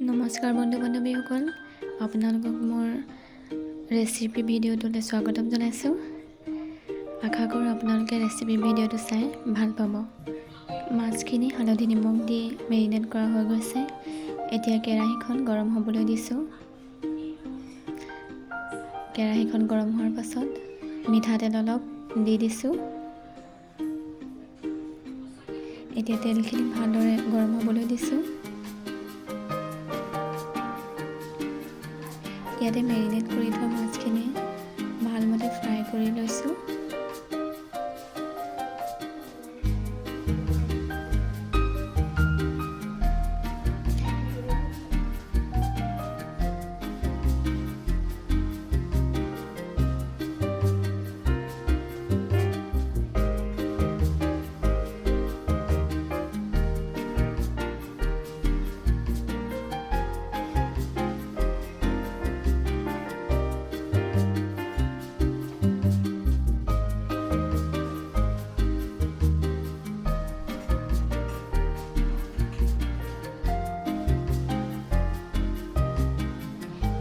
নমস্কাৰ বন্ধু বান্ধৱীসকল, আপোনালোকক মোৰ ৰেচিপি ভিডিঅ'টোলৈ স্বাগতম জনাইছোঁ। আশা কৰোঁ আপোনালোকে ৰেচিপি ভিডিঅ'টো চাই ভাল পাব। মাছখিনি হালধি নিমখ দি মেৰিনেট কৰা হৈ গৈছে। এতিয়া কেৰাহীখন গৰম হ'বলৈ দিছোঁ। কেৰাহীখন গৰম হোৱাৰ পাছত মিঠাতেল অলপ দি দিছোঁ। এতিয়া তেলখিনি ভালদৰে গৰম হ'বলৈ দিছোঁ। ইয়াতে মেৰিনেট কৰি থোৱা মাছখিনি ভালমতে ফ্ৰাই কৰি লৈছোঁ।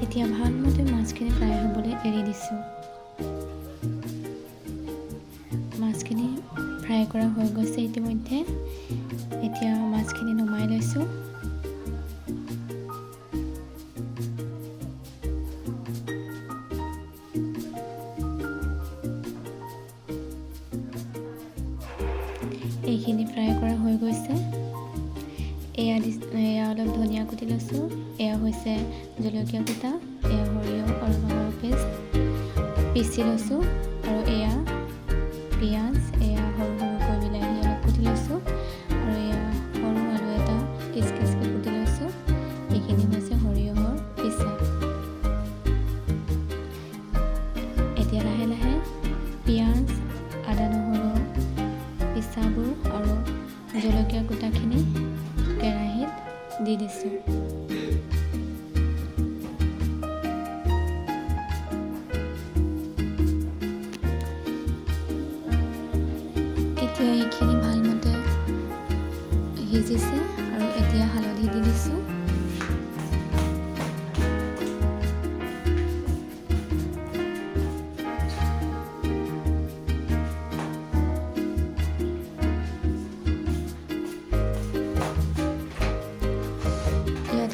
এতিয়া ভালমতে মাছখিনি ফ্ৰাই হ'বলৈ এৰি দিছোঁ। মাছখিনি ফ্ৰাই কৰা হৈ গৈছে ইতিমধ্যে। এতিয়া মাছখিনি নমাই লৈছোঁ। এইখিনি ফ্ৰাই কৰা হৈ গৈছে। এয়া অলপ ধনিয়া কুটি লৈছোঁ। এয়া হৈছে জলকীয়া কুটা, এয়া সৰিয়হ আৰু নহৰু পেষ্ট পিচি লৈছোঁ। আৰু এয়া পিঁয়াজ, এয়া সৰু সৰুকৈ বিলাহী অলপ কুটি লৈছোঁ। আৰু এয়া সৰু আলু এটা কিচ কিচকৈ কুটি লৈছোঁ। এইখিনি হৈছে সৰিয়হৰ পিচা। এতিয়া লাহে লাহে পিঁয়াজ, আদা নহৰু পিচাবোৰ আৰু জলকীয়া কুটাখিনি কেৰাহীত দি দিছোঁ। এতিয়া এইখিনি ভালমতে সিজিছে আৰু এতিয়া হালধি দি দিছোঁ।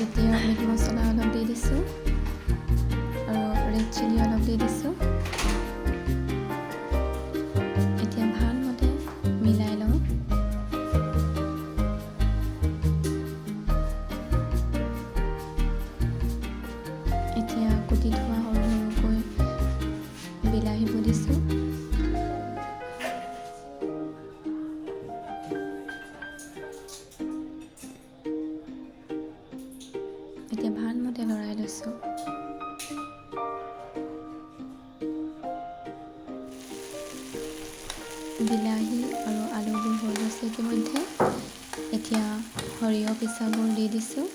এতিয়া মিট মছলা অলপ দি দিছোঁ আৰু ৰেড চিলি অলপ দি দিছোঁ। এতিয়া ভালমতে মিলাই লওঁ। এতিয়া কুটি থোৱা সৰু সৰুকৈ বিলাহীবোৰ দিছোঁ। এতিয়া ভালমতে লৰাই লৈছোঁ। বিলাহী আৰু আলুবোৰ হৈ গৈছে ইতিমধ্যে। এতিয়া সৰিয়হ পিচাবোৰ দি দিছোঁ।